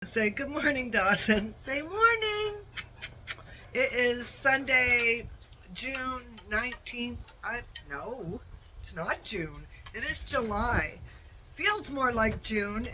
Say good morning, Dawson. Say morning. It is Sunday, June 19th. No, it's not June. It is July. Feels more like June.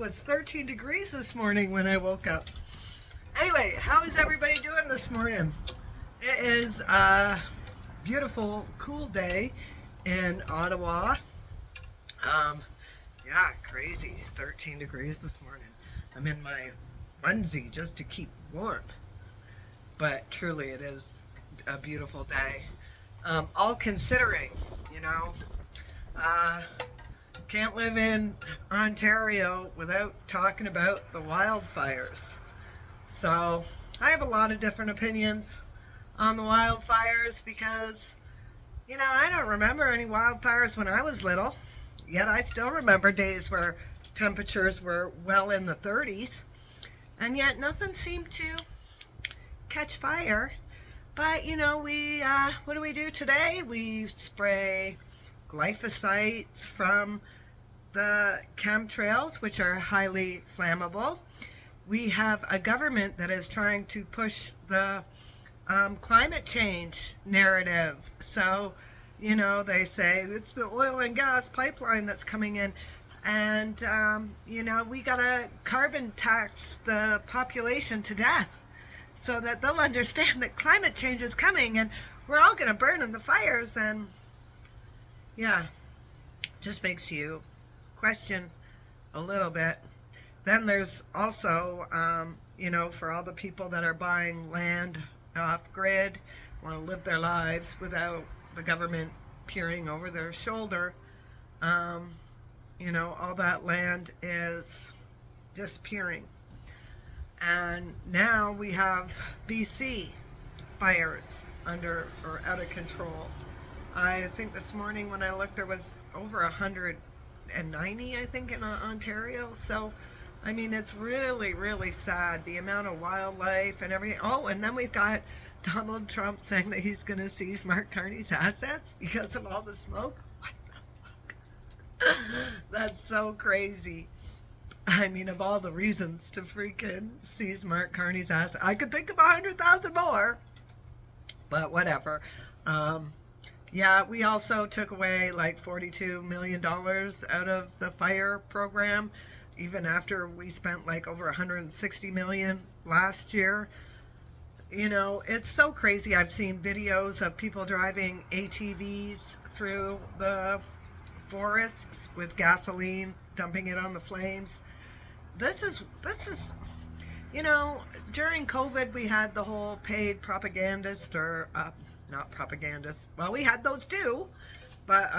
Was 13 degrees this morning when I woke up. Anyway, how is everybody doing this morning? It is a beautiful, cool day in Ottawa. Yeah, crazy. 13 degrees this morning. I'm in my onesie just to keep warm. But truly, it is a beautiful day. All considering, uh, can't live in Ontario without talking about the wildfires. So, I have a lot of different opinions on the wildfires because, I don't remember any wildfires when I was little. Yet I still remember days where temperatures were well in the 30s, and yet nothing seemed to catch fire. But what do we do today? We spray glyphosites from the chemtrails, which are highly flammable. We have a government that is trying to push the climate change narrative. So, they say it's the oil and gas pipeline that's coming in. And, we got to carbon tax the population to death so that they'll understand that climate change is coming and we're all going to burn in the fires. And, yeah, just makes you question a little bit. Then there's also, for all the people that are buying land off grid, want to live their lives without the government peering over their shoulder. All that land is disappearing. And now we have BC fires out of control. I think this morning when I looked, there was over 190, I think, in Ontario. So, it's really, really sad, the amount of wildlife and everything. Oh, and then we've got Donald Trump saying that he's going to seize Mark Carney's assets because of all the smoke. What the fuck? That's so crazy. Of all the reasons to freaking seize Mark Carney's assets, I could think of 100,000 more. But whatever. Yeah, we also took away like $42 million out of the fire program, even after we spent like over $160 million last year. It's so crazy. I've seen videos of people driving ATVs through the forests with gasoline, dumping it on the flames. This is during COVID we had the whole paid propagandist or not propagandist. Well, we had those too, but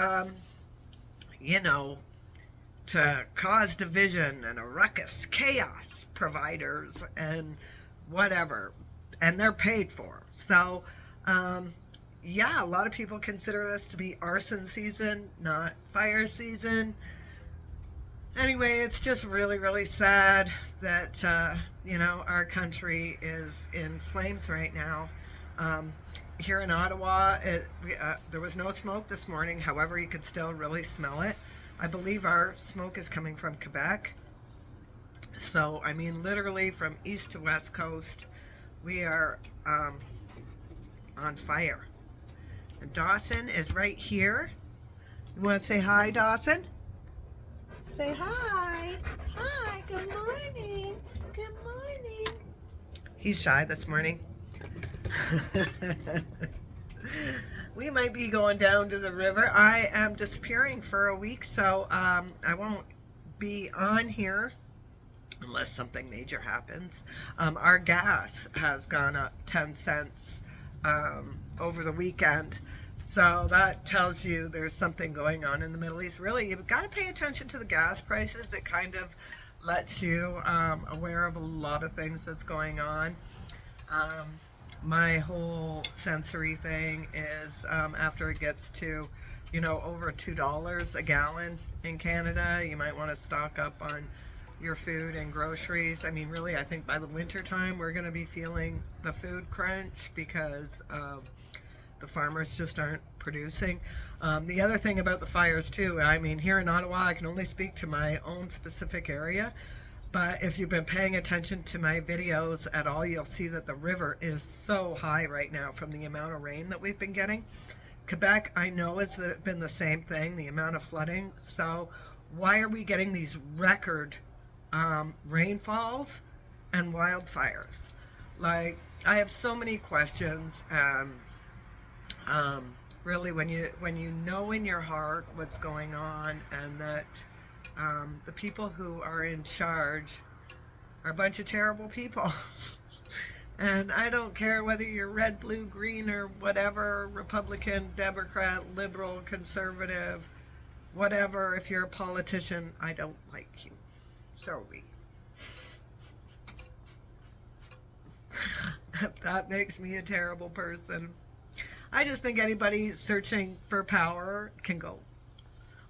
to cause division and a ruckus, chaos providers and whatever, and they're paid for. So, yeah, a lot of people consider this to be arson season, not fire season. Anyway, it's just really, really sad that, our country is in flames right now. Here in Ottawa, there was no smoke this morning. However, you could still really smell it. I believe our smoke is coming from Quebec. So, literally from east to west coast, we are on fire. And Dawson is right here. You want to say hi, Dawson? Say hi. Hi, good morning. Good morning. He's shy this morning. We might be going down to the river. I am disappearing for a week, so I won't be on here unless something major happens. Our gas has gone up 10 cents over the weekend. So that tells you there's something going on in the Middle East. Really, you've got to pay attention to the gas prices. It kind of lets you aware of a lot of things that's going on. My whole sensory thing is after it gets to, over $2 a gallon in Canada, you might want to stock up on your food and groceries. Really, I think by the winter time, we're going to be feeling the food crunch because the farmers just aren't producing. The other thing about the fires too, here in Ottawa, I can only speak to my own specific area. But if you've been paying attention to my videos at all, you'll see that the river is so high right now from the amount of rain that we've been getting. Quebec, I know it's been the same thing, the amount of flooding. So why are we getting these record rainfalls and wildfires? Like, I have so many questions. Really, when you know in your heart what's going on, and that the people who are in charge are a bunch of terrible people. And I don't care whether you're red, blue, green, or whatever, Republican, Democrat, liberal, conservative, whatever. If you're a politician, I don't like you. Sorry. That makes me a terrible person. I just think anybody searching for power can go.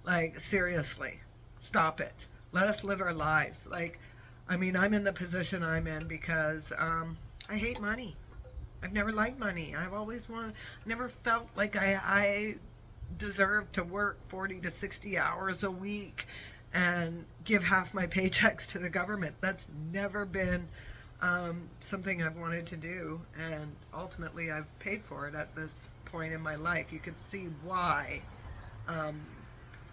Like, seriously, stop it. Let us live our lives. Like, I mean, I'm in the position I'm in because I hate money. I've never liked money. I've always never felt like I deserved to work 40 to 60 hours a week and give half my paychecks to the government. That's never been something I've wanted to do, and ultimately I've paid for it at this point in my life. You could see why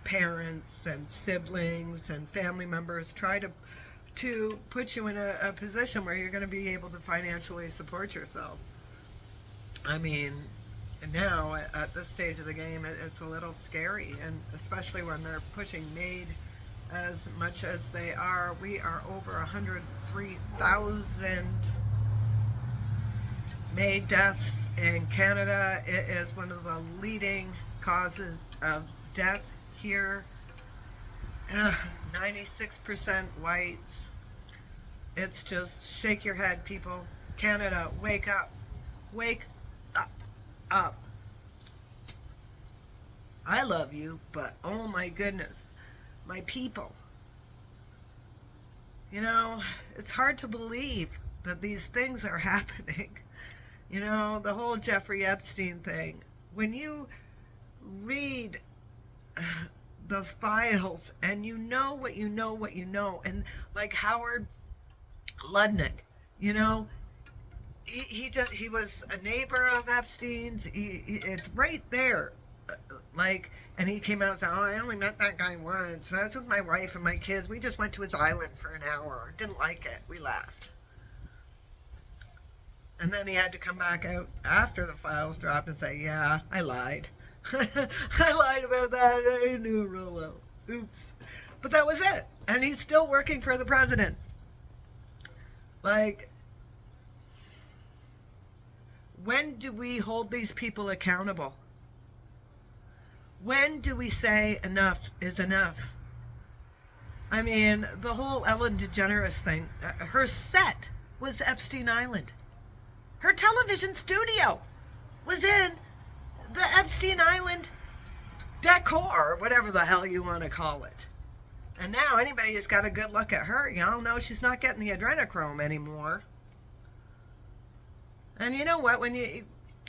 parents and siblings and family members try to put you in a position where you're going to be able to financially support yourself. I mean, now at this stage of the game, it's a little scary, and especially when they're pushing MAID as much as they are. We are over 103,000 MAID deaths in Canada. It is one of the leading causes of death here. 96% whites. It's just shake your head, people. Canada, wake up. Wake up. I love you, but oh my goodness, my people. You know, it's hard to believe that these things are happening. You know, the whole Jeffrey Epstein thing. When you read the files and you know what you know, and like Howard Ludnick, you know, he was a neighbor of Epstein's. It's right there, like, and he came out and said, "Oh, I only met that guy once, and I was with my wife and my kids. We just went to his island for an hour. Didn't like it. We left." And then he had to come back out after the files dropped and say, "Yeah, I lied. I lied about that. I knew real well. Oops." But that was it. And he's still working for the president. Like, when do we hold these people accountable? When do we say enough is enough? I mean, the whole Ellen DeGeneres thing, her set was Epstein Island. Her television studio was in the Epstein Island decor, whatever the hell you want to call it. And now anybody who's got a good look at her, you know, no, she's not getting the adrenochrome anymore. And you know what? I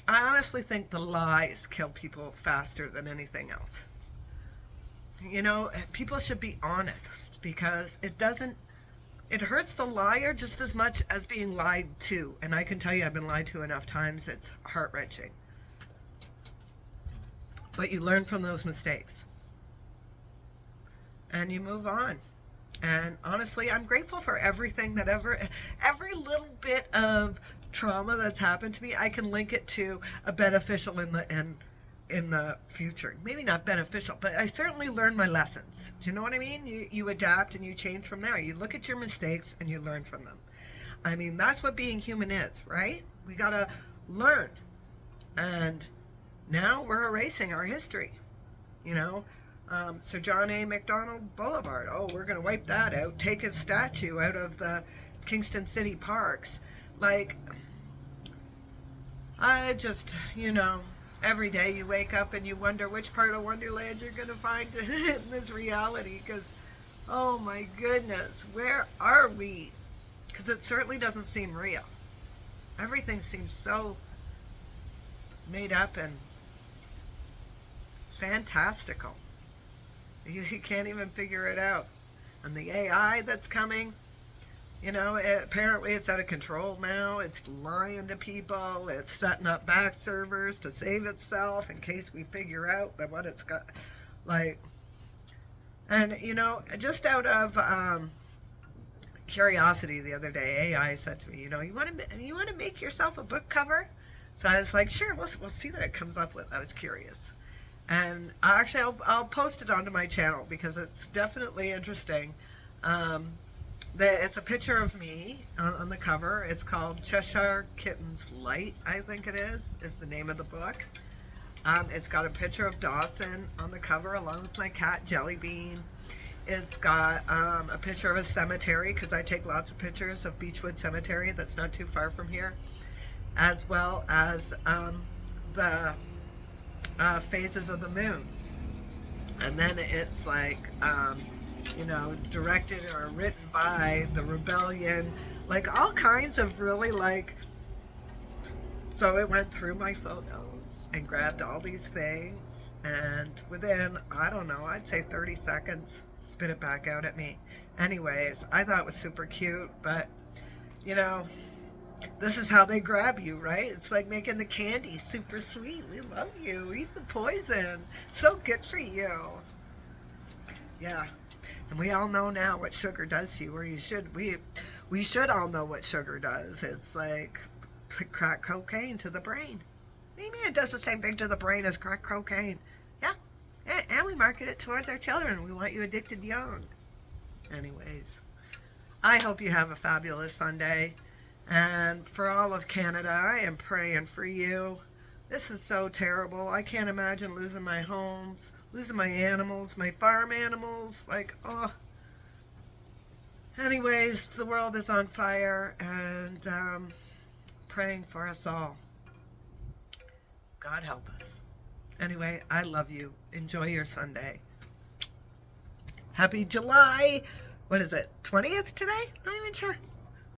honestly think the lies kill people faster than anything else. You know, people should be honest, because it hurts the liar just as much as being lied to. And I can tell you, I've been lied to enough times, it's heart-wrenching. But you learn from those mistakes. And you move on. And honestly, I'm grateful for everything that every little bit of trauma that's happened to me, I can link it to a beneficial in the future. Maybe not beneficial, but I certainly learned my lessons. Do you know what I mean? You adapt and you change from there. You look at your mistakes and you learn from them. I mean, that's what being human is, right? We gotta learn. And now we're erasing our history, you know? Sir John A. Macdonald Boulevard. Oh, we're going to wipe that out. Take his statue out of the Kingston City parks. Like, I just, you know, every day you wake up and you wonder which part of Wonderland you're going to find in this reality. Because, oh my goodness, where are we? Because it certainly doesn't seem real. Everything seems so made up and fantastical. You can't even figure it out. And the AI that's coming, You know, apparently it's out of control now. It's lying to people. It's setting up back servers to save itself in case we figure out that what it's got. Like, and you know, just out of curiosity, the other day, AI said to me, you know, you want to make yourself a book cover? So I was like, sure, we'll see what it comes up with. I was curious, and I'll post it onto my channel because it's definitely interesting. It's a picture of me on the cover. It's called Cheshire Kitten's Light, I think it is the name of the book. It's got a picture of Dawson on the cover along with my cat Jellybean. It's got a picture of a cemetery because I take lots of pictures of Beechwood Cemetery that's not too far from here, as well as the phases of the moon. And then it's like, you know, directed or written by the rebellion, like all kinds of really like. So it went through my photos and grabbed all these things, and within, I don't know, I'd say 30 seconds, spit it back out at me. Anyways, I thought it was super cute, but you know, this is how they grab you, right? It's like making the candy super sweet. We love you. Eat the poison. So good for you. Yeah. And we all know now what sugar does to you, or we should all know what sugar does. It's like crack cocaine to the brain. What do you mean it does the same thing to the brain as crack cocaine? Yeah. And we market it towards our children. We want you addicted young. Anyways, I hope you have a fabulous Sunday. And for all of Canada, I am praying for you. This is so terrible. I can't imagine losing my homes, losing my animals, my farm animals. Like, oh. Anyways, the world is on fire, and praying for us all. God help us. Anyway, I love you. Enjoy your Sunday. Happy July. What is it? 20th today? Not even sure.